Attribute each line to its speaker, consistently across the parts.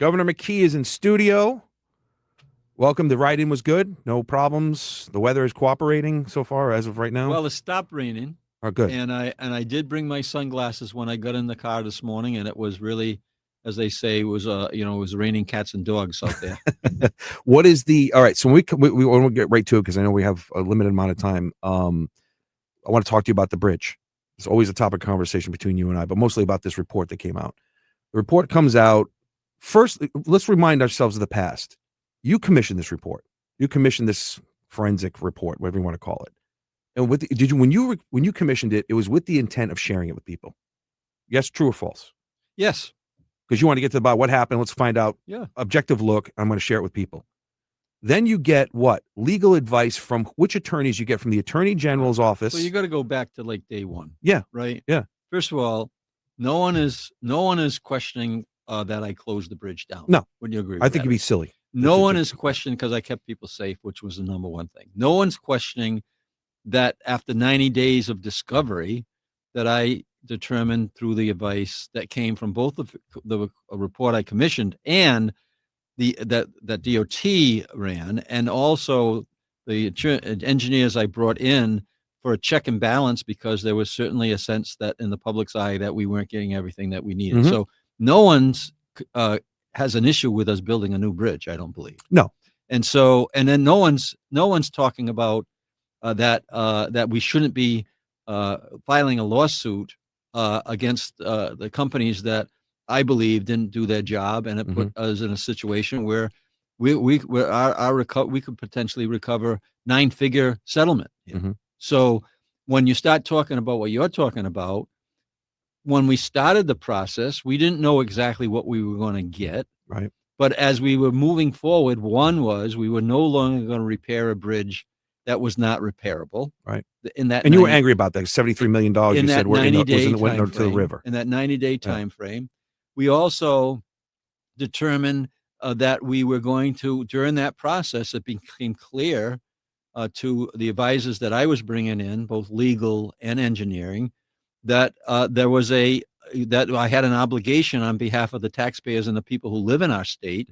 Speaker 1: Governor McKee is in studio. Welcome. The ride-in was good. No problems. The weather is cooperating so far as of right now.
Speaker 2: Well, it stopped raining.
Speaker 1: Oh, good.
Speaker 2: And I did bring my sunglasses when I got in the car this morning, and it was really, as they say, it was it was raining cats and dogs out there.
Speaker 1: What is the all right? So we want to get right to it because I know we have a limited amount of time. I want to talk to you about the bridge. It's always a topic of conversation between you and I, but mostly about this report that came out. The report comes out first. Let's remind ourselves of the past. You commissioned this report. You commissioned this forensic report, whatever you want to call it. And when you commissioned it, it was with the intent of sharing it with people. Yes, true or false?
Speaker 2: Yes.
Speaker 1: Because you want to get to about what happened. Let's find out.
Speaker 2: Yeah.
Speaker 1: Objective look. I'm going to share it with people. Then you get what? Legal advice from which attorneys you get from the Attorney General's office.
Speaker 2: So you got to go back to like day one.
Speaker 1: Yeah.
Speaker 2: Right.
Speaker 1: Yeah.
Speaker 2: First of all, no one is questioning that I closed the bridge down.
Speaker 1: No.
Speaker 2: Would you agree?
Speaker 1: I think you'd be silly.
Speaker 2: No one is questioning because I kept people safe, which was the number one thing. No one's questioning that after 90 days of discovery that I determined through the advice that came from both the report I commissioned and that DOT ran, and also the engineers I brought in for a check and balance, because there was certainly a sense that in the public's eye that we weren't getting everything that we needed.
Speaker 1: Mm-hmm.
Speaker 2: So no one's has an issue with us building a new bridge, I don't believe.
Speaker 1: No.
Speaker 2: And then no one's talking about that we shouldn't be filing a lawsuit against the companies that I believe didn't do their job, and it put us in a situation where we could potentially recover 9-figure settlement.
Speaker 1: Mm-hmm.
Speaker 2: So when you start talking about what you're talking about, when we started the process, we didn't know exactly what we were going to get.
Speaker 1: Right.
Speaker 2: But as we were moving forward, one was we were no longer going to repair a bridge that was not repairable.
Speaker 1: Right.
Speaker 2: And
Speaker 1: you were angry about that. $73 million
Speaker 2: in
Speaker 1: you
Speaker 2: that
Speaker 1: said went to the river.
Speaker 2: In that 90-day time frame. We also determined that we were going to, during that process, it became clear to the advisors that I was bringing in, both legal and engineering, that that I had an obligation on behalf of the taxpayers and the people who live in our state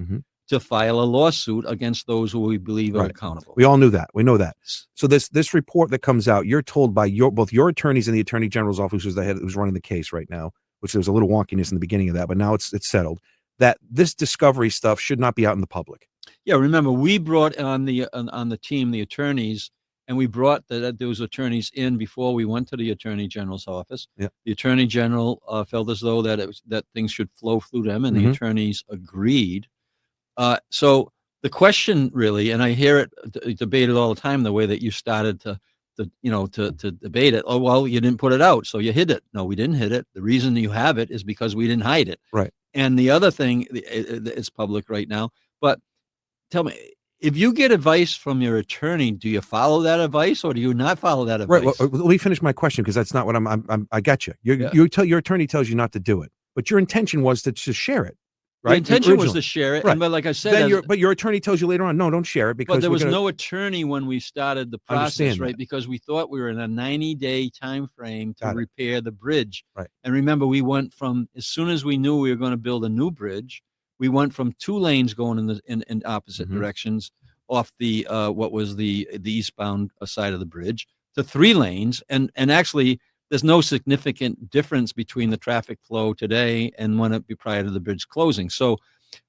Speaker 2: to file a lawsuit against those who we believe are accountable.
Speaker 1: We all knew that. We know that. So this report that comes out, you're told by both your attorneys and the Attorney General's office, who's running the case right now, which there was a little wonkiness in the beginning of that, but now it's settled, that this discovery stuff should not be out in the public.
Speaker 2: Yeah, remember, we brought on the team the attorneys, and we brought those attorneys in before we went to the Attorney General's office.
Speaker 1: Yeah.
Speaker 2: The Attorney General felt as though that things should flow through them, and the attorneys agreed. So the question really, and I hear it debated all the time, the way that you started to debate it. Oh, well, you didn't put it out, so you hid it. No, we didn't hid it. The reason you have it is because we didn't hide it.
Speaker 1: Right.
Speaker 2: And the other thing, it's public right now. But tell me, if you get advice from your attorney, do you follow that advice or do you not follow that advice?
Speaker 1: Right. Well, let me finish my question, because that's not what I got you. Your attorney tells you not to do it, but your intention was to share it. Right.
Speaker 2: The intention was to share it.
Speaker 1: Right.
Speaker 2: But like I said,
Speaker 1: but your attorney tells you later on, no, don't share it, because
Speaker 2: but there was no attorney when we started the process, right? Because we thought we were in a 90-day time frame to repair the bridge.
Speaker 1: Right.
Speaker 2: And remember, we went from, as soon as we knew we were going to build a new bridge, we went from 2 lanes going in opposite directions off the what was the eastbound side of the bridge to 3 lanes, and actually there's no significant difference between the traffic flow today and when it be prior to the bridge closing. So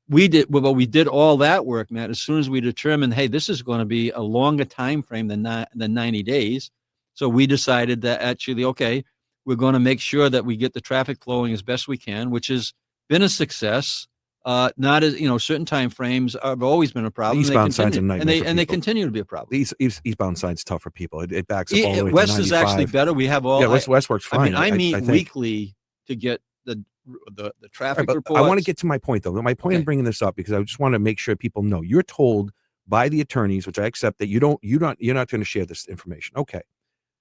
Speaker 2: we did all that work, Matt, as soon as we determined, hey, this is going to be a longer time frame than 90 days. So we decided that actually, okay, we're going to make sure that we get the traffic flowing as best we can, which has been a success. Not as certain time frames have always been a problem.
Speaker 1: The eastbound side's a nightmare,
Speaker 2: and they continue to be a problem.
Speaker 1: The eastbound side's tough for people. It backs up all the way
Speaker 2: West
Speaker 1: to 95.
Speaker 2: is actually better. We have all.
Speaker 1: West works fine.
Speaker 2: I mean, I meet weekly to get the traffic reports.
Speaker 1: I want to get to my point, though. My point in bringing this up, because I just want to make sure people know, you're told by the attorneys, which I accept, that you're not going to share this information. Okay,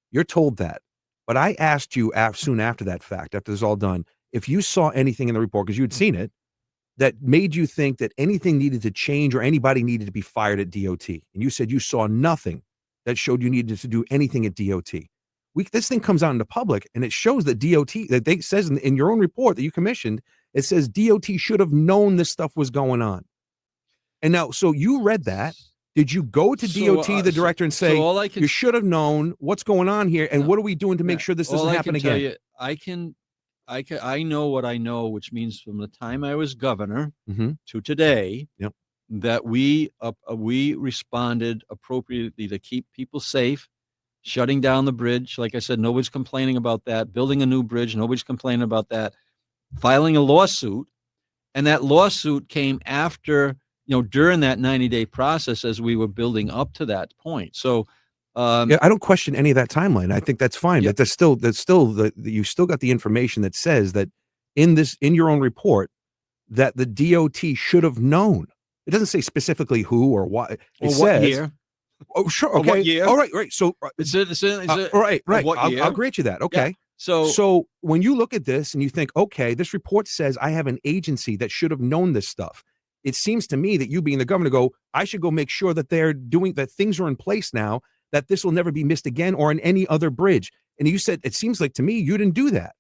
Speaker 1: you're told that, but I asked you soon after that fact, after this is all done, if you saw anything in the report, because you had seen it, that made you think that anything needed to change or anybody needed to be fired at DOT. And you said you saw nothing that showed you needed to do anything at DOT. This thing comes out in the public, and it shows that DOT, that they says in your own report that you commissioned, It says DOT should have known this stuff was going on. And now, so you read that. Did you go to DOT, the director, and say,
Speaker 2: all I can,
Speaker 1: you should have known what's going on here, and
Speaker 2: No.
Speaker 1: what are we doing to make sure this doesn't happen again?
Speaker 2: You, I know what I know, which means from the time I was governor to today,
Speaker 1: Yep.
Speaker 2: that we responded appropriately to keep people safe, shutting down the bridge. Like I said, nobody's complaining about that. Building a new bridge, nobody's complaining about that. Filing a lawsuit, and that lawsuit came after, during that 90-day process as we were building up to that point. So,
Speaker 1: yeah, I don't question any of that timeline. I think that's fine.
Speaker 2: Yep.
Speaker 1: That's still you still got the information that says that in your own report that the DOT should have known. It doesn't say specifically who or why. It says
Speaker 2: what year.
Speaker 1: Oh, sure. Okay.
Speaker 2: What year?
Speaker 1: All right. Right. So, right.
Speaker 2: What
Speaker 1: I'll grant you that. Okay.
Speaker 2: Yeah.
Speaker 1: So when you look at this and you think, okay, this report says I have an agency that should have known this stuff. It seems to me that you being the governor go, I should go make sure that that things are in place now, that this will never be missed again or on any other bridge. And you said, it seems like to me, you didn't do that,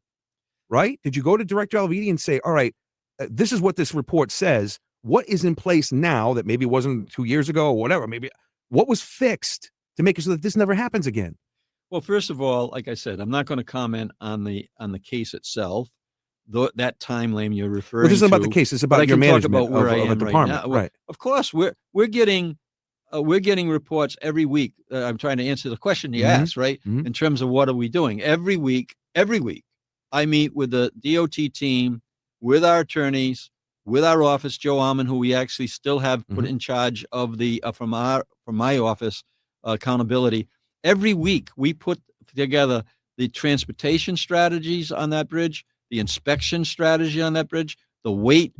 Speaker 1: right? Did you go to Director Alviti and say, all right, this is what this report says. What is in place now that maybe wasn't 2 years ago or whatever? Maybe what was fixed to make it so that this never happens again?
Speaker 2: Well, first of all, like I said, I'm not going to comment on the case itself. That timeline you're referring to.
Speaker 1: This isn't about the case. It's about your management
Speaker 2: about where I am
Speaker 1: of a department.
Speaker 2: Right now.
Speaker 1: Right.
Speaker 2: Of course, we're getting reports every week. I'm trying to answer the question you asked, right? In terms of what are we doing every week? I meet with the DOT team, with our attorneys, with our office, Joe Almond, who we actually still have put in charge of the from my office accountability. Every week we put together the transportation strategies on that bridge, the inspection strategy on that bridge, the weight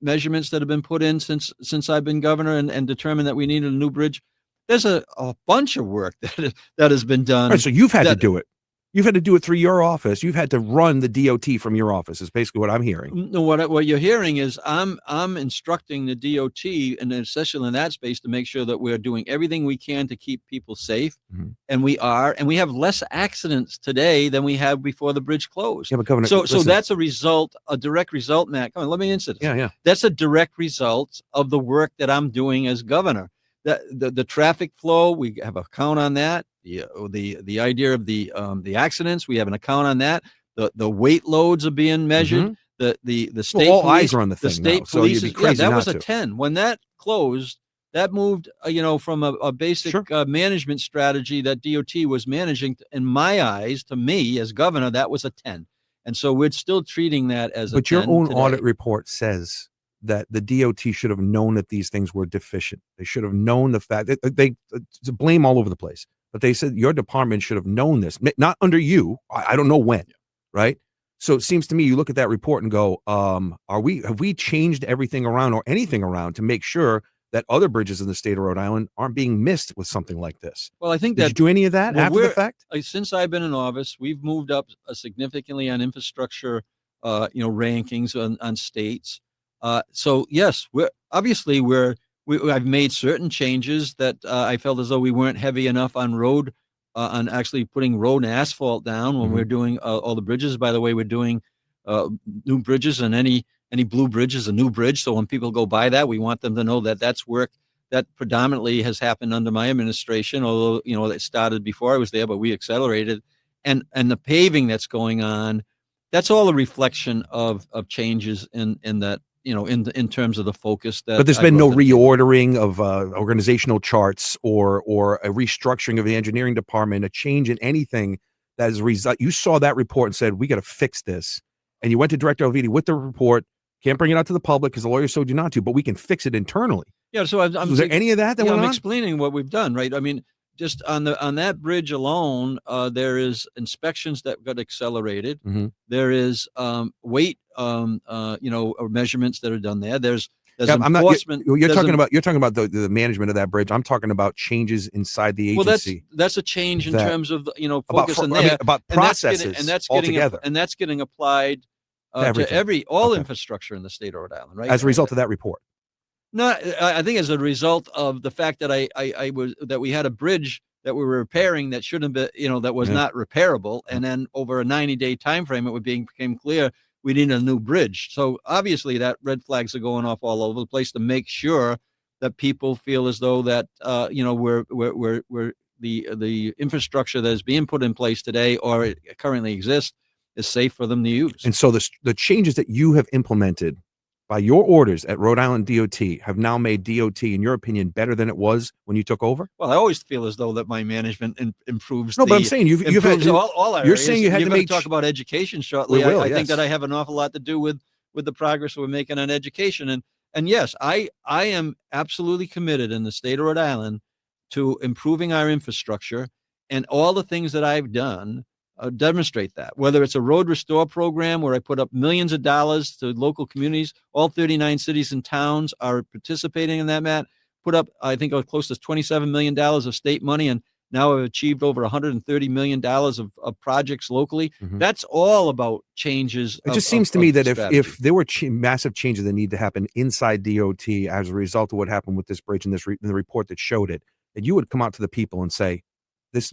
Speaker 2: measurements that have been put in since I've been governor and determined that we needed a new bridge. There's a bunch of work that has been done.
Speaker 1: Right, so you've had to do it. You've had to do it through your office. You've had to run the DOT from your office is basically what I'm hearing.
Speaker 2: No, what you're hearing is I'm instructing the DOT, and especially in that space, to make sure that we're doing everything we can to keep people safe. And we have less accidents today than we had before the bridge closed.
Speaker 1: Yeah, but Governor,
Speaker 2: so that's a direct result, Matt. Come on, let me answer this.
Speaker 1: Yeah.
Speaker 2: That's a direct result of the work that I'm doing as governor. The traffic flow, we have a count on that. The idea of the accidents, we have an account on that. The weight loads are being measured. The state
Speaker 1: all
Speaker 2: police,
Speaker 1: eyes are on the thing
Speaker 2: state
Speaker 1: now, so
Speaker 2: police,
Speaker 1: you'd be crazy
Speaker 2: that
Speaker 1: not
Speaker 2: was a
Speaker 1: to.
Speaker 2: 10. When that closed, that moved from a basic management strategy that DOT was managing. In my eyes, to me as governor, that was a 10. And so we're still treating that as a 10.
Speaker 1: But your own
Speaker 2: today.
Speaker 1: audit report says that the DOT should have known that these things were deficient. They should have known the fact that they blame all over the place. But they said your department should have known this, not under you. I don't know when, right? So it seems to me you look at that report and go, have we changed everything around or anything around to make sure that other bridges in the state of Rhode Island aren't being missed with something like this?
Speaker 2: Well, I think
Speaker 1: Did you do any of that after the fact?
Speaker 2: Since I've been in office, we've moved up significantly on infrastructure, rankings on states. So yes, I've made certain changes that I felt as though we weren't heavy enough on road, on actually putting road and asphalt down when we're doing all the bridges. By the way, we're doing new bridges, and any blue bridge is a new bridge. So when people go by that, we want them to know that that's work that predominantly has happened under my administration, although, it started before I was there, but we accelerated. And the paving that's going on, that's all a reflection of changes in that, in terms of the focus that.
Speaker 1: But there's been no reordering of organizational charts or a restructuring of the engineering department, a change in anything that is a result. You saw that report and said, we got to fix this. And you went to Director Alviti with the report. Can't bring it out to the public because the lawyers told you not to, but we can fix it internally.
Speaker 2: Yeah. So
Speaker 1: was there any of that went on?
Speaker 2: I'm explaining what we've done, right? I mean, just on that bridge alone, there is inspections that got accelerated. There is weight, measurements that are done there. There's enforcement.
Speaker 1: You're talking about the management of that bridge. I'm talking about changes inside the agency.
Speaker 2: Well, that's a change in terms of focus in there
Speaker 1: about processes,
Speaker 2: and that's getting applied to all infrastructure in the state of Rhode Island, right?
Speaker 1: As a result of that report.
Speaker 2: No, I think as a result of the fact that that we had a bridge that we were repairing that shouldn't be, that was not repairable, and then over a 90-day time frame, became clear we need a new bridge. So obviously that red flags are going off all over the place to make sure that people feel as though that we're the infrastructure that is being put in place today or it currently exists is safe for them to use.
Speaker 1: And so the changes that you have implemented by your orders at Rhode Island DOT have now made DOT, in your opinion, better than it was when you took over?
Speaker 2: Well, I always feel as though that my management improves.
Speaker 1: No, but I'm saying you've had
Speaker 2: all
Speaker 1: you're
Speaker 2: areas.
Speaker 1: saying you had
Speaker 2: You're
Speaker 1: to
Speaker 2: going
Speaker 1: make
Speaker 2: to talk about education shortly.
Speaker 1: We will,
Speaker 2: I think
Speaker 1: yes.
Speaker 2: that I have an awful lot to do with the progress we're making on education. And yes, I am absolutely committed in the state of Rhode Island to improving our infrastructure, and all the things that I've done demonstrate that. Whether it's a road restore program where I put up millions of dollars to local communities, all 39 cities and towns are participating in that, Matt. Put up, I think, close to $27 million of state money, and now have achieved over $130 million of projects locally.
Speaker 1: Mhm.
Speaker 2: That's all about changes.
Speaker 1: It just seems to me that if there were massive changes that need to happen inside DOT as a result of what happened with this bridge and the report that showed it, that you would come out to the people and say,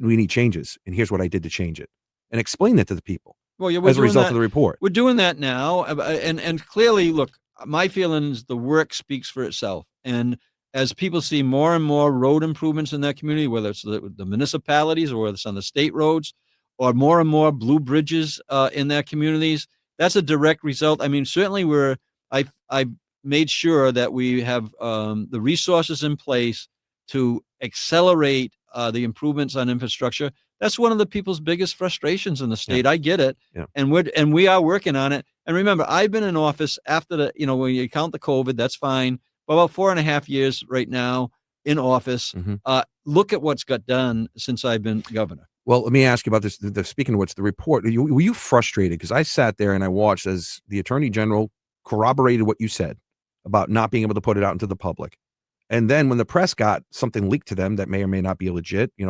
Speaker 1: we need changes, and here's what I did to change it, and explain that to the people.
Speaker 2: Well, yeah,
Speaker 1: as a result of the report.
Speaker 2: We're doing that now, and clearly, look, my feelings, the work speaks for itself, and as people see more and more road improvements in their community, whether it's the municipalities or whether it's on the state roads, or more and more blue bridges in their communities, that's a direct result. I mean, certainly I made sure that we have the resources in place to accelerate the improvements on infrastructure. That's one of the people's biggest frustrations in the state. Yeah. I get it. Yeah. And we are working on it. And remember, I've been in office after when you count the COVID, that's fine. About 4.5 years right now in office. Mm-hmm. Look at what's got done since I've been governor.
Speaker 1: Well, let me ask you about this. Speaking of which, the report, were you frustrated? Because I sat there and I watched as the Attorney General corroborated what you said about not being able to put it out into the public. And then when the press got something leaked to them that may or may not be legit, he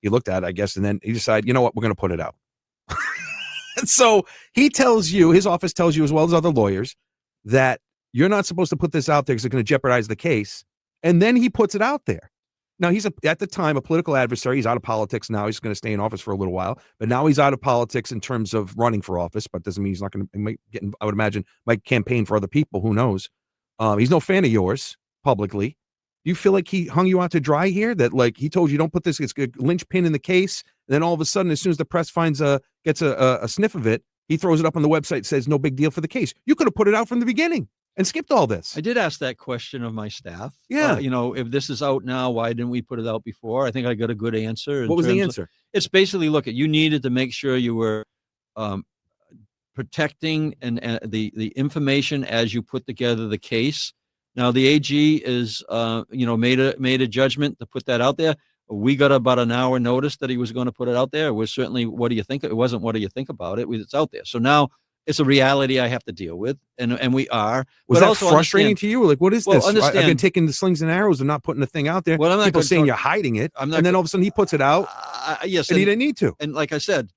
Speaker 1: looked at it, I guess, and then he decided, you know what, we're going to put it out. And so he tells you, his office tells you, as well as other lawyers, that you're not supposed to put this out there because it's going to jeopardize the case. And then he puts it out there. Now, he's at the time a political adversary. He's out of politics now. He's going to stay in office for a little while. But now he's out of politics in terms of running for office, but doesn't mean he's not going to get, I would imagine, might campaign for other people. Who knows? He's no fan of yours publicly. Do you feel like he hung you out to dry here? That like he told you don't put this, it's a linchpin in the case. And then all of a sudden, as soon as the press gets a sniff of it, he throws it up on the website, says no big deal for the case. You could have put it out from the beginning and skipped all this.
Speaker 2: I did ask that question of my staff.
Speaker 1: Yeah.
Speaker 2: If this is out now, why didn't we put it out before? I think I got a good answer.
Speaker 1: What was the answer?
Speaker 2: It's basically, you needed to make sure you were protecting and the information as you put together the case. Now the AG is, made a judgment to put that out there. We got about an hour notice that he was going to put it out there. It was certainly, what do you think? It wasn't, what do you think about it? It's out there. So now it's a reality I have to deal with, and we are.
Speaker 1: Was that frustrating to you? Like, what is this? I've been taking the slings and arrows and not putting the thing out there. Well, I'm not people saying you're hiding it, and then all of a sudden he puts it out.
Speaker 2: Yes,
Speaker 1: and he didn't need to.
Speaker 2: And like I said,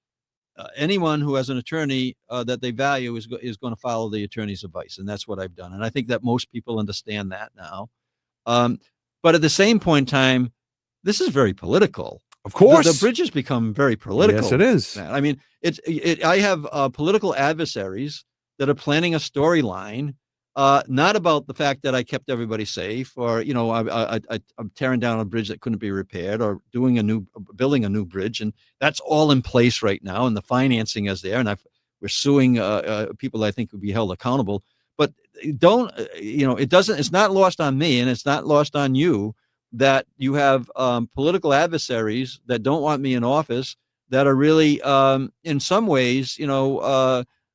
Speaker 2: anyone who has an attorney that they value is going to follow the attorney's advice, and that's what I've done. And I think that most people understand that now. But at the same point in time, this is very political.
Speaker 1: Of course,
Speaker 2: the bridge has become very political.
Speaker 1: Yes, it is.
Speaker 2: I mean, I have political adversaries that are planning a storyline, not about the fact that I kept everybody safe, or I'm tearing down a bridge that couldn't be repaired, or building a new bridge, and that's all in place right now, and the financing is there, and we're suing people that I think would be held accountable. But it's not lost on me, and it's not lost on you, that you have political adversaries that don't want me in office, that are really, in some ways, using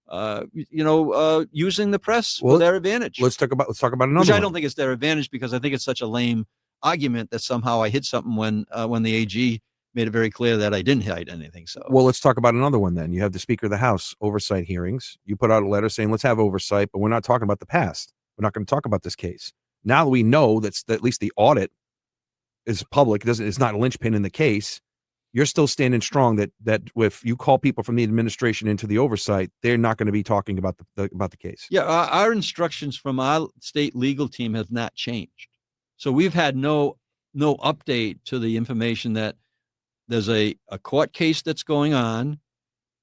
Speaker 2: the press for their advantage.
Speaker 1: Let's talk about another.
Speaker 2: Which I don't think it's their advantage, because I think it's such a lame argument that somehow I hid something when the AG made it very clear that I didn't hide anything. So,
Speaker 1: well, let's talk about another one then. You have the Speaker of the House oversight hearings. You put out a letter saying let's have oversight, but we're not talking about the past. We're not going to talk about this case. Now we know that at least the audit is public. It's not a linchpin in the case. You're still standing strong that if you call people from the administration into the oversight, they're not going to be talking about the case.
Speaker 2: Yeah, our instructions from our state legal team have not changed. So we've had no update to the information that there's a court case that's going on,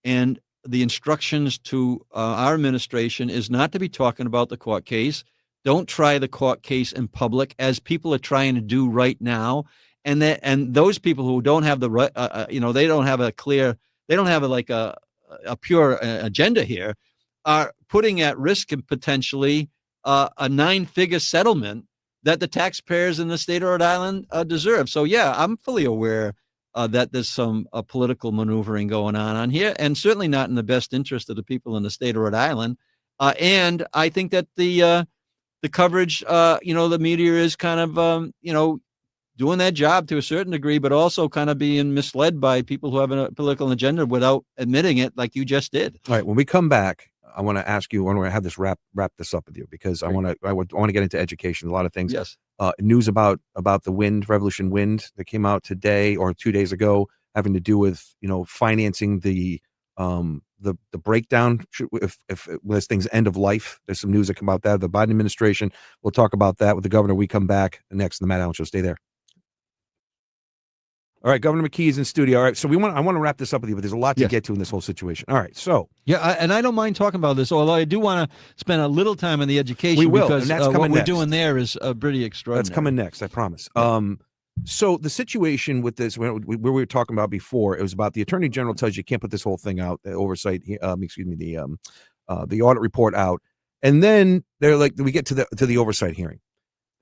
Speaker 2: and the instructions to our administration is not to be talking about the court case. Don't try the court case in public, as people are trying to do right now. And those people who don't have the right, they don't have a clear, they don't have a pure agenda here, are putting at risk and potentially a 9-figure settlement that the taxpayers in the state of Rhode Island deserve. So yeah, I'm fully aware that there's some political maneuvering going on here, and certainly not in the best interest of the people in the state of Rhode Island. And I think that the coverage, the media is kind of, doing that job to a certain degree, but also kind of being misled by people who have a political agenda without admitting it, like you just did.
Speaker 1: All right. When we come back, I want to ask you, I want to have this wrap this up with you, because I want to get into education, a lot of things.
Speaker 2: Yes.
Speaker 1: News about the Revolution Wind that came out today or 2 days ago, having to do with, financing the breakdown if this thing's end of life. There's some news that come out that the Biden administration. We'll talk about that with the governor. We come back next in the Matt Allen Show. Stay there. All right, Governor McKee is in studio. All right, so I want to wrap this up with you, but there's a lot to get to in this whole situation. All right, so
Speaker 2: and I don't mind talking about this, although I do want to spend a little time on the education.
Speaker 1: We will,
Speaker 2: because
Speaker 1: and that's
Speaker 2: what
Speaker 1: next.
Speaker 2: we're doing there is pretty extraordinary.
Speaker 1: That's coming next, I promise.
Speaker 2: Yeah.
Speaker 1: So the situation with this, where we were talking about before, it was about the Attorney General tells you can't put this whole thing out, the oversight, the audit report out, and then they're like, we get to the oversight hearing.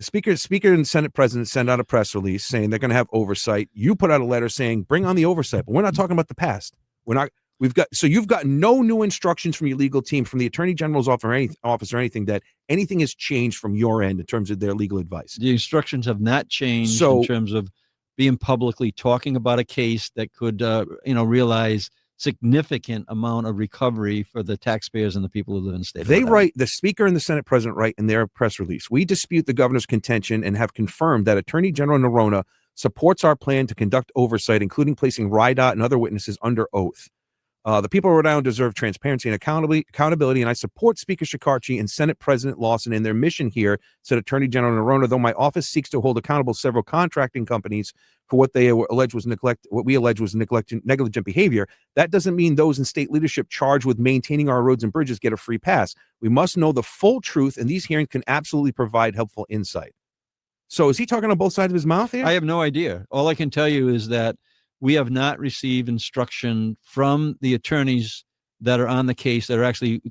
Speaker 1: The speaker and Senate president send out a press release saying they're going to have oversight. You put out a letter saying bring on the oversight, but we're not talking about the past. You've got no new instructions from your legal team, from the Attorney General's office or anything, that anything has changed from your end in terms of their legal advice.
Speaker 2: The instructions have not changed in terms of being publicly talking about a case that could, realize significant amount of recovery for the taxpayers and the people who live in the state.
Speaker 1: The speaker and the Senate president write in their press release, we dispute the governor's contention and have confirmed that Attorney General Noronha supports our plan to conduct oversight, including placing Rhode and other witnesses under oath. The people of Rhode Island deserve transparency and accountability, and I support Speaker Shekarchi and Senate President Lawson in their mission here, said Attorney General Noronha. Though my office seeks to hold accountable several contracting companies for what we allege was negligent behavior, that doesn't mean those in state leadership charged with maintaining our roads and bridges get a free pass. We must know the full truth, and these hearings can absolutely provide helpful insight. So is he talking on both sides of his mouth here?
Speaker 2: I have no idea. All I can tell you is that we have not received instruction from the attorneys that are on the case that are actually.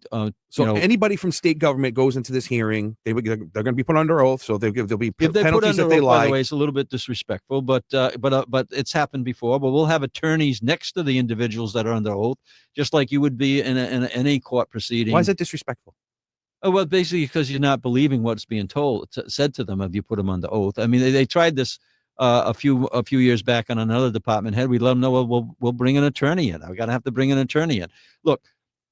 Speaker 1: Anybody from state government goes into this hearing, they're going to be put under oath. So there'll be
Speaker 2: penalties
Speaker 1: if they lie.
Speaker 2: By the way, it's a little bit disrespectful, but it's happened before. But we'll have attorneys next to the individuals that are under oath, just like you would be in any court proceeding.
Speaker 1: Why is that disrespectful?
Speaker 2: Oh, well, basically because you're not believing what's being said to them if you put them under oath. I mean, they tried this. A few years back on another department head, we let them know, well, we'll bring an attorney in. We're going to have to bring an attorney in. Look,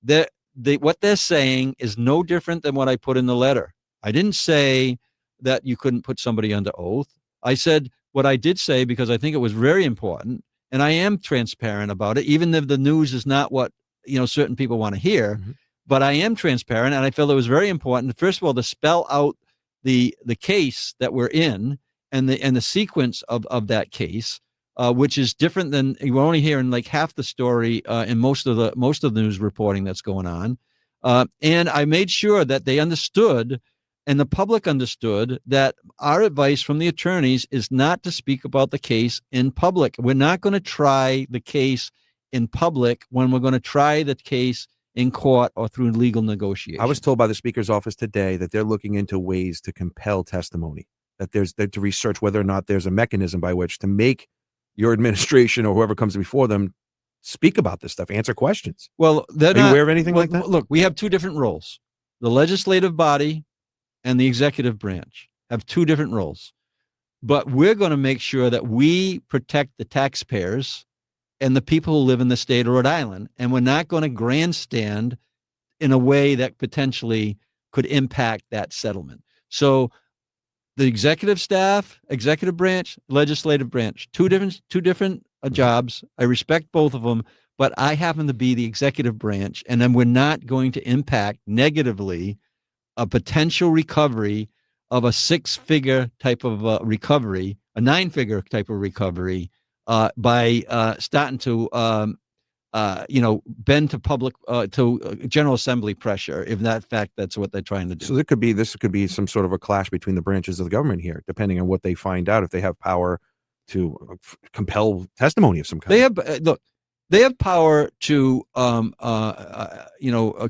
Speaker 2: what they're saying is no different than what I put in the letter. I didn't say that you couldn't put somebody under oath. I said what I did say, because I think it was very important, and I am transparent about it, even if the news is not what certain people want to hear. Mm-hmm. But I am transparent, and I felt it was very important, first of all, to spell out the case that we're in, and the sequence of that case, which is different than we're only hearing like half the story in most of the news reporting that's going on. And I made sure that they understood, and the public understood, that our advice from the attorneys is not to speak about the case in public. We're not going to try the case in public when we're going to try the case in court or through legal negotiation.
Speaker 1: I was told by the Speaker's office today that they're looking into ways to compel testimony. That to research whether or not there's a mechanism by which to make your administration or whoever comes before them speak about this stuff, answer questions.
Speaker 2: Well,
Speaker 1: are you aware of anything like that?
Speaker 2: Look, we have two different roles. The legislative body and the executive branch have two different roles. But we're going to make sure that we protect the taxpayers and the people who live in the state of Rhode Island. And we're not going to grandstand in a way that potentially could impact that settlement. So the executive staff, executive branch, legislative branch, two different jobs. I respect both of them, but I happen to be the executive branch, and then we're not going to impact negatively a potential recovery of a 6-figure type of recovery, a 9-figure type of recovery, by starting to bend to public to General Assembly pressure. If that fact, that's what they're trying to do.
Speaker 1: So this could be some sort of a clash between the branches of the government here, depending on what they find out. If they have power to compel testimony of some kind.
Speaker 2: They have look. They have power to,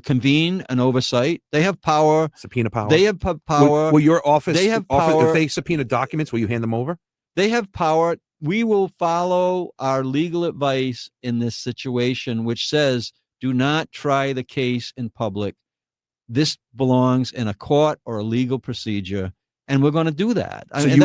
Speaker 2: convene an oversight. They have power.
Speaker 1: Subpoena power.
Speaker 2: They have power.
Speaker 1: Will your office?
Speaker 2: They have power.
Speaker 1: If they subpoena documents, will you hand them over?
Speaker 2: They have power. We will follow our legal advice in this situation, which says do not try the case in public. This belongs in a court or a legal procedure, and we're going to do that.
Speaker 1: So you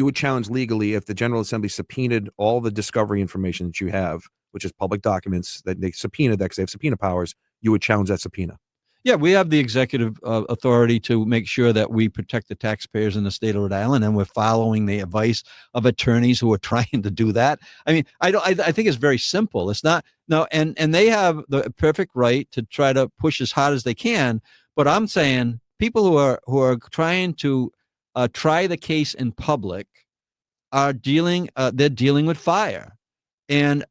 Speaker 1: would challenge legally if the General Assembly subpoenaed all the discovery information that you have, which is public documents, that they subpoenaed that because they have subpoena powers. You would challenge that subpoena.
Speaker 2: Yeah, we have the executive authority to make sure that we protect the taxpayers in the state of Rhode Island, and we're following the advice of attorneys who are trying to do that. I mean, I think it's very simple. It's not and they have the perfect right to try to push as hard as they can. But I'm saying people who are trying to try the case in public are dealing with fire, and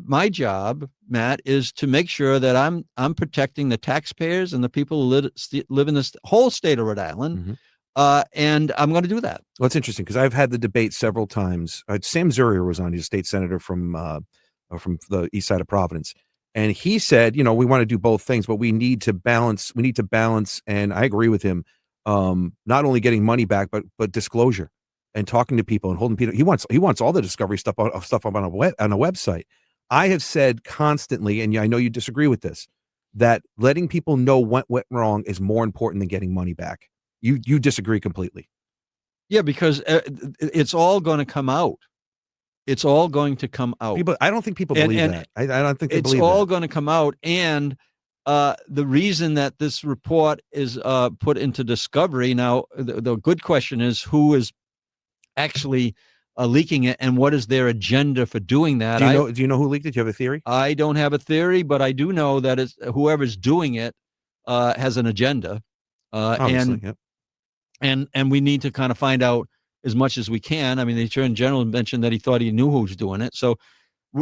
Speaker 2: my job, Matt, is to make sure that I'm protecting the taxpayers and the people who live in this whole state of Rhode Island, and I'm going to do that.
Speaker 1: Well, it's interesting because I've had the debate several times. Sam Zurier was on; he's a state senator from the east side of Providence, and he said, we want to do both things, but we need to balance. And I agree with him. Not only getting money back, but disclosure. And talking to people and holding people. He wants all the discovery stuff up on a website. I have said constantly, and I know you disagree with this, that letting people know what went wrong is more important than getting money back. You disagree completely.
Speaker 2: Yeah, because it's all going to come out. It's all going to come out.
Speaker 1: I don't think people believe that. I don't think they believe that.
Speaker 2: It's all going to come out. And the reason that this report is put into discovery now, the good question is who is actually leaking it, and what is their agenda for doing that?
Speaker 1: Do you know who leaked it? Do you have a theory?
Speaker 2: I don't have a theory, but I do know that it's whoever's doing it has an agenda, and we need to kind of find out as much as we can. I mean, the Attorney General mentioned that he thought he knew who was doing it, so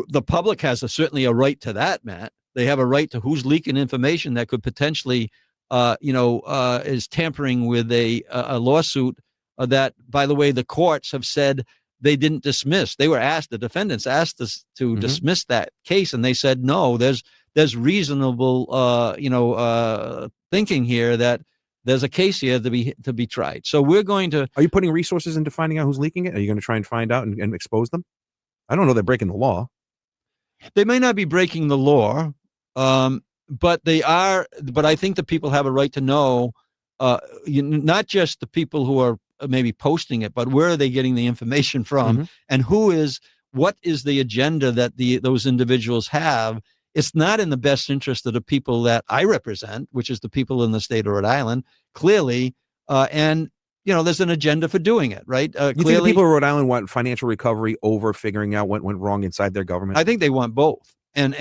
Speaker 2: the public has certainly a right to that, Matt. They have a right to who's leaking information that could potentially, is tampering with a lawsuit. That, by the way, the courts have said they didn't dismiss. They were asked, the defendants asked us to dismiss that case, and they said no. There's reasonable, thinking here that there's a case here to be tried. So we're going to.
Speaker 1: Are you putting resources into finding out who's leaking it? Are you going to try and find out and expose them? I don't know. They're breaking the law.
Speaker 2: They may not be breaking the law, but they are. But I think the people have a right to know. Not just the people who are maybe posting it, but where are they getting the information from, and what is the agenda that those individuals have? It's not in the best interest of the people that I represent, which is the people in the state of Rhode Island, clearly. And there's an agenda for doing it, right?
Speaker 1: You think the people of Rhode Island want financial recovery over figuring out what went wrong inside their government?
Speaker 2: I think they want both. And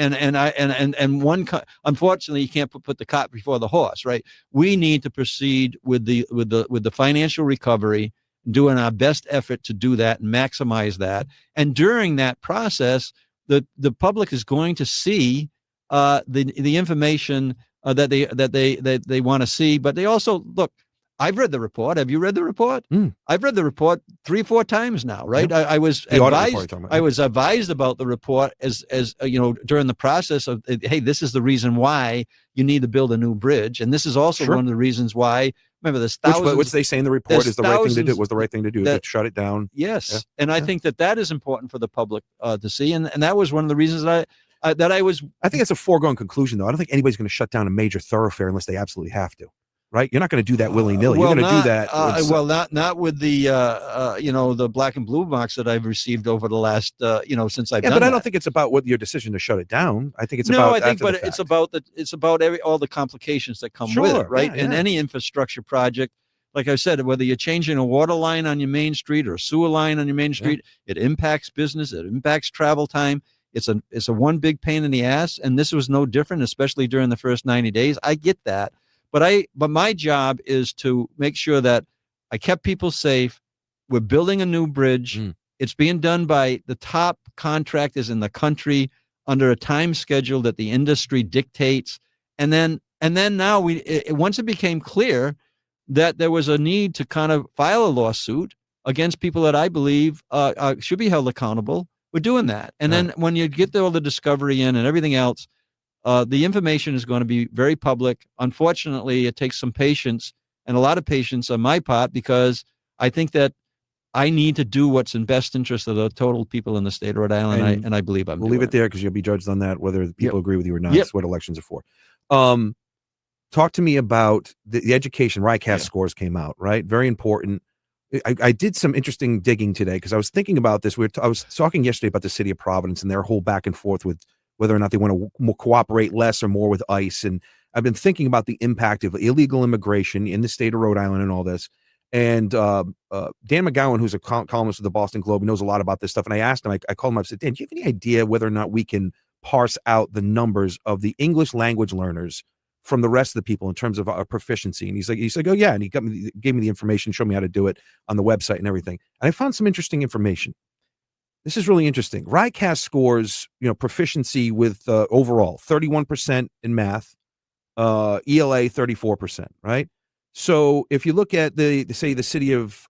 Speaker 2: one, unfortunately, you can't put the cart before the horse, right? We need to proceed with the financial recovery, doing our best effort to do that and maximize that. And during that process, the public is going to see the information that they want to see. But they also look. I've read the report. Have you read the report? I've read the report 3-4 times now, right? Yep. I was advised. I was advised about the report as during the process of, hey, this is the reason why you need to build a new bridge, and this is also one of the reasons why. Remember, there's thousands.
Speaker 1: Which they say in the report is the right thing to do. Was the right thing to do to shut it down?
Speaker 2: Yes, yeah. And I think that is important for the public to see, and that was one of the reasons that I think
Speaker 1: it's a foregone conclusion, though. I don't think anybody's going to shut down a major thoroughfare unless they absolutely have to. Right, you're not going to do that willy nilly. You're going to do that.
Speaker 2: Not with the the black and blue marks that I've received over the last since I've done.
Speaker 1: But
Speaker 2: I
Speaker 1: don't think it's about your decision to shut it down. I think it's
Speaker 2: it's about all the complications that come with it, right? And any infrastructure project, like I said, whether you're changing a water line on your main street or a sewer line on your main street, it impacts business. It impacts travel time. It's a one big pain in the ass, and this was no different, especially during the first 90 days. I get that. But my job is to make sure that I kept people safe. We're building a new bridge. It's being done by the top contractors in the country. under a time schedule that the industry dictates. And then now once it became clear that there was a need to kind of file a lawsuit against people that I believe should be held accountable, we're doing that. And then when you get all the discovery in and everything else, the information is going to be very public. Unfortunately, it takes some patience and a lot of patience on my part, because I think that I need to do what's in best interest of the total people in the state of Rhode Island, and I believe I'm
Speaker 1: we'll
Speaker 2: doing
Speaker 1: leave it there because you'll be judged on that, whether people agree with you or not.
Speaker 2: Yep.
Speaker 1: That's what elections are for. Talk to me about the education. RICAS scores came out, right? Very important. I did some interesting digging today because I was thinking about this. I was talking yesterday about the city of Providence and their whole back and forth with whether or not they want to cooperate less or more with ICE. And I've been thinking about the impact of illegal immigration in the state of Rhode Island and all this. And Dan McGowan, who's a columnist of the Boston Globe, knows a lot about this stuff. And I asked him, I called him up, I said, Dan, do you have any idea whether or not we can parse out the numbers of the English language learners from the rest of the people in terms of our proficiency? And he's like, oh yeah. And he gave me the information, showed me how to do it on the website and everything. And I found some interesting information. This is really interesting. RICAS scores, proficiency with overall 31% in math, ELA 34%, right? So if you look at the city of,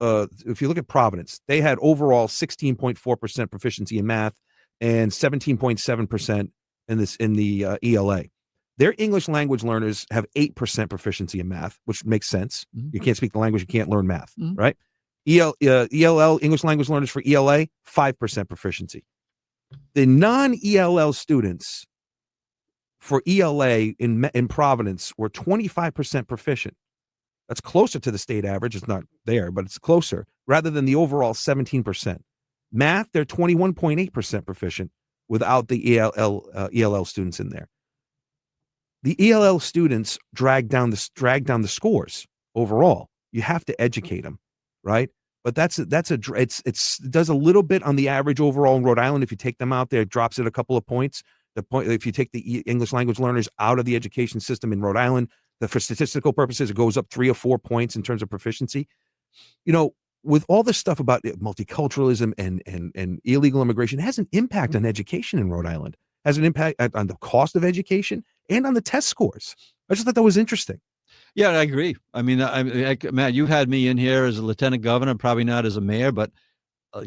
Speaker 1: if you look at Providence, they had overall 16.4% proficiency in math and 17.7% in the ELA. Their English language learners have 8% proficiency in math, which makes sense. Mm-hmm. You can't speak the language, you can't learn math, mm-hmm. right? ELL, English language learners for ELA, 5% proficiency. The non-ELL students for ELA in Providence were 25% proficient. That's closer to the state average. It's not there, but it's closer, rather than the overall 17%. Math, they're 21.8% proficient without the ELL students in there. The ELL students drag down the scores overall. You have to educate them, right? But it does a little bit on the average overall in Rhode Island. If you take them out there, it drops it a couple of points. If you take the English language learners out of the education system in Rhode Island, for statistical purposes, it goes up 3 or 4 points in terms of proficiency. With all this stuff about multiculturalism and illegal immigration, it has an impact on education in Rhode Island. It has an impact on the cost of education and on the test scores. I just thought that was interesting.
Speaker 2: Yeah, I agree. I mean, Matt, you had me in here as a lieutenant governor, probably not as a mayor, but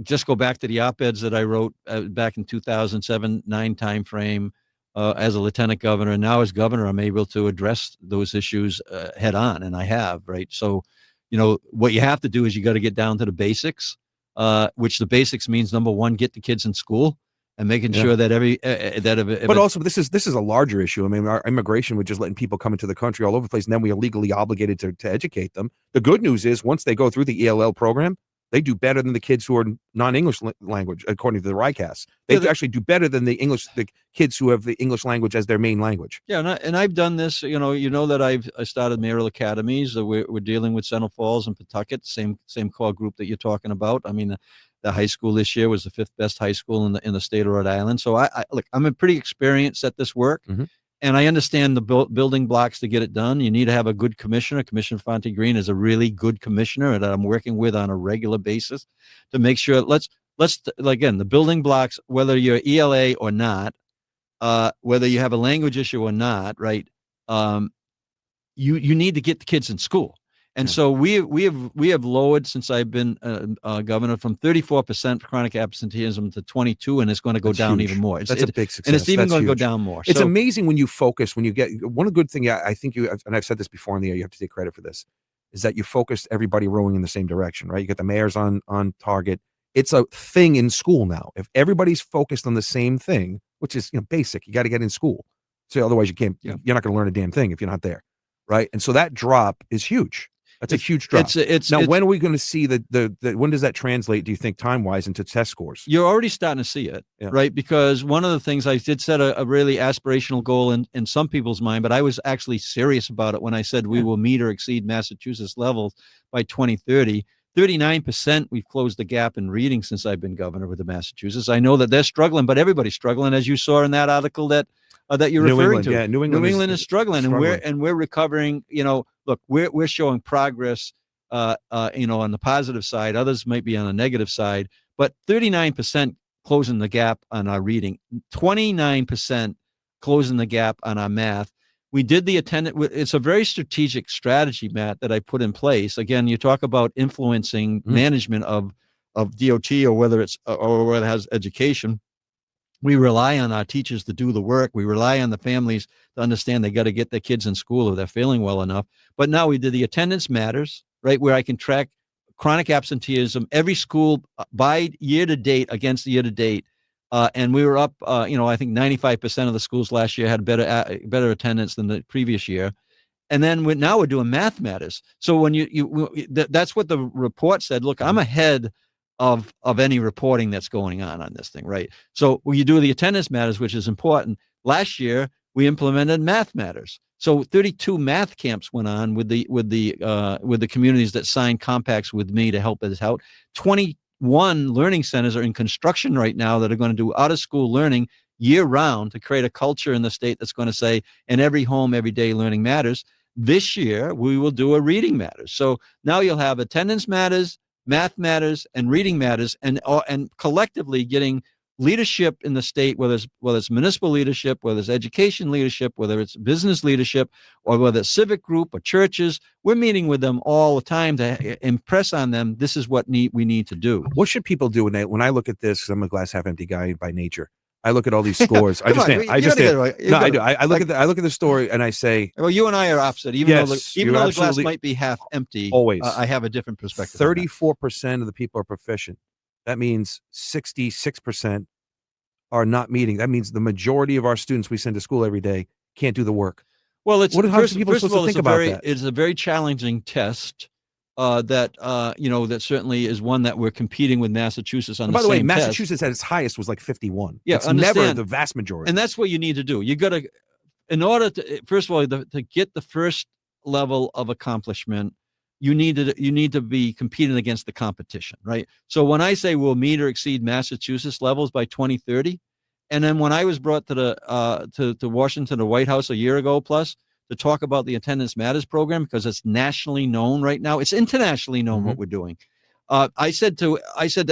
Speaker 2: just go back to the op-eds that I wrote back in 2007-9 timeframe as a lieutenant governor. And now as governor, I'm able to address those issues head on, and I have, right? So, what you have to do is you got to get down to the basics, which the basics means, number one, get the kids in school and making sure that
Speaker 1: but also this is a larger issue. I mean, our immigration, we're just letting people come into the country all over the place, and then we are legally obligated to educate them. The good news is once they go through the ELL program, they do better than the kids who are non-English language, according to the RICAS. They actually do better than the kids who have the English language as their main language.
Speaker 2: Yeah, and I've done this. You know that I started mayoral academies. We're dealing with Central Falls and Pawtucket, same core group that you're talking about. I mean, the high school this year was the 5th best high school in the state of Rhode Island. So I'm pretty experienced at this work. Mm-hmm. And I understand the building blocks to get it done. You need to have a good commissioner. Commissioner Fonte Green is a really good commissioner that I'm working with on a regular basis to make sure. Let's again, the building blocks, whether you're ELA or not, whether you have a language issue or not, right? You need to get the kids in school. And so we have lowered, since I've been governor, from 34% chronic absenteeism to 22%, and it's going to go down even more.
Speaker 1: That's a big success,
Speaker 2: and it's even going to go
Speaker 1: huge.
Speaker 2: Down more.
Speaker 1: It's amazing when you focus. When you get one good thing, I think and I've said this before in the air, you have to take credit for this, is that you focused everybody rowing in the same direction, right? You got the mayors on target. It's a thing in school now. If everybody's focused on the same thing, which is basic, you got to get in school. So otherwise, you can't. Yeah. You're not going to learn a damn thing if you're not there, right? And so that drop is huge. That's a huge drop. When are we going to see when does that translate, do you think, time-wise into test scores?
Speaker 2: You're already starting to see it, right? Because one of the things I did set a really aspirational goal in some people's mind, but I was actually serious about it when I said we will meet or exceed Massachusetts levels by 2030. 39% we've closed the gap in reading since I've been governor with the Massachusetts. I know that they're struggling, but everybody's struggling, as you saw in that article that you're referring to.
Speaker 1: Yeah, New England is struggling.
Speaker 2: And we're recovering. Look, we're showing progress, on the positive side. Others might be on the negative side, but 39% closing the gap on our reading, 29% closing the gap on our math. We did the attendance. It's a very strategic strategy, Matt, that I put in place. Again, you talk about influencing management of DOT, or whether it has education. We rely on our teachers to do the work. We rely on the families to understand they got to get their kids in school if they're failing well enough. But now we did the attendance matters, right, where I can track chronic absenteeism, every school by year to date against the year to date. And we were up, I think 95% of the schools last year had better attendance than the previous year. And then now we're doing math matters. So when that's what the report said. Look, I'm ahead of any reporting that's going on this thing, right? So when you do the attendance matters, which is important, last year we implemented math matters. So 32 math camps went on with the communities that signed compacts with me to help us out. 21 learning centers are in construction right now that are going to do out of school learning year round to create a culture in the state that's going to say, in every home, every day, learning matters. This year we will do a reading matters. So now you'll have attendance matters, math matters, and reading matters, and collectively getting leadership in the state, whether it's municipal leadership, whether it's education leadership, whether it's business leadership, or whether it's civic group or churches. We're meeting with them all the time to impress on them this is what we need to do.
Speaker 1: What should people do when I look at this? Because I'm a glass half empty guy by nature. I look at all these scores. I just I do. I look at the story and I say,
Speaker 2: well, you and I are opposite. Even though the glass might be half empty,
Speaker 1: always
Speaker 2: I have a different perspective.
Speaker 1: 34% of the people are proficient. That means 66% are not meeting. That means the majority of our students we send to school every day can't do the work.
Speaker 2: Well, it's
Speaker 1: first of all,
Speaker 2: it's a very challenging test. That certainly is one that we're competing with Massachusetts on.
Speaker 1: And by the way, Massachusetts
Speaker 2: test.
Speaker 1: at its highest was like 51.
Speaker 2: Yeah,
Speaker 1: it's never the vast majority.
Speaker 2: And that's what you need to do. You got to, in order to, first of all, to get the first level of accomplishment, you need to be competing against the competition, right? So when I say we'll meet or exceed Massachusetts levels by 2030, and then when I was brought to Washington, the White House a year ago plus, to talk about the Attendance Matters program, because it's nationally known right now. It's internationally known what we're doing. I said to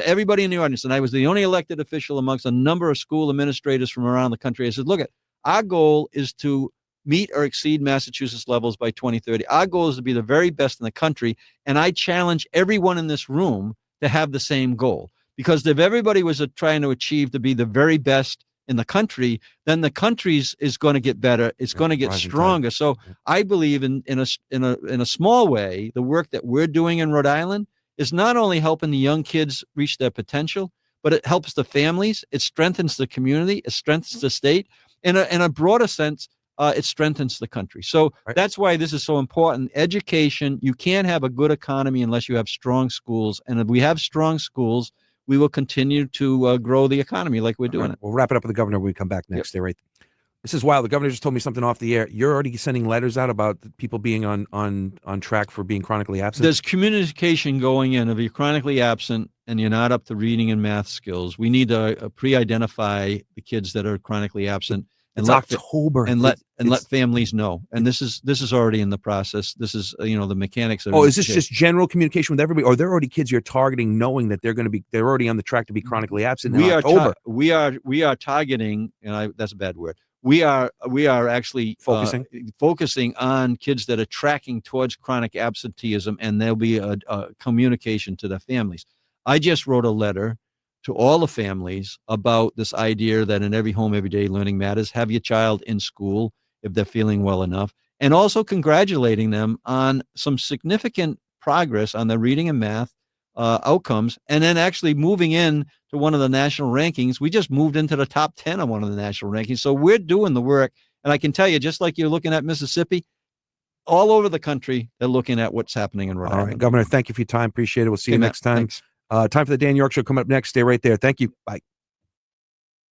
Speaker 2: everybody in the audience, and I was the only elected official amongst a number of school administrators from around the country. I said, look, our goal is to meet or exceed Massachusetts levels by 2030. Our goal is to be the very best in the country. And I challenge everyone in this room to have the same goal. Because if everybody was trying to achieve to be the very best in the country, then the country's is going to get better. It's going to get stronger. So I believe in a small way, the work that we're doing in Rhode Island is not only helping the young kids reach their potential, but it helps the families. It strengthens the community. It strengthens the state. In a broader sense, it strengthens the country. So that's why this is so important. Education, you can't have a good economy unless you have strong schools. And if we have strong schools, we will continue to grow the economy like we're doing it.
Speaker 1: We'll wrap it up with the governor when we come back next. Stay right there. This is wild. The governor just told me something off the air. You're already sending letters out about people being on track for being chronically absent?
Speaker 2: There's communication going in. If you're chronically absent and you're not up to reading and math skills, we need to pre-identify the kids that are chronically absent.
Speaker 1: And October.
Speaker 2: Let families know. And this is already in the process. This is the mechanics of.
Speaker 1: Oh, is this just general communication with everybody? Or there are already kids you're targeting, knowing that they're already on the track to be chronically absent in October?
Speaker 2: We are targeting, and that's a bad word. We are actually focusing on kids that are tracking towards chronic absenteeism, and there'll be a communication to the families. I just wrote a letter to all the families about this idea that in every home, every day, learning matters. Have your child in school if they're feeling well enough, and also congratulating them on some significant progress on the reading and math outcomes, and then actually moving in to one of the national rankings. We just moved into the top 10 on one of the national rankings. So we're doing the work. And I can tell you, just like you're looking at Mississippi, all over the country, they're looking at what's happening in Rhode Island.
Speaker 1: All right, Governor, thank you for your time. Appreciate it. We'll see you next time.
Speaker 2: Thanks.
Speaker 1: Time for the Dan York Show coming up next. Stay right there. Thank you. Bye.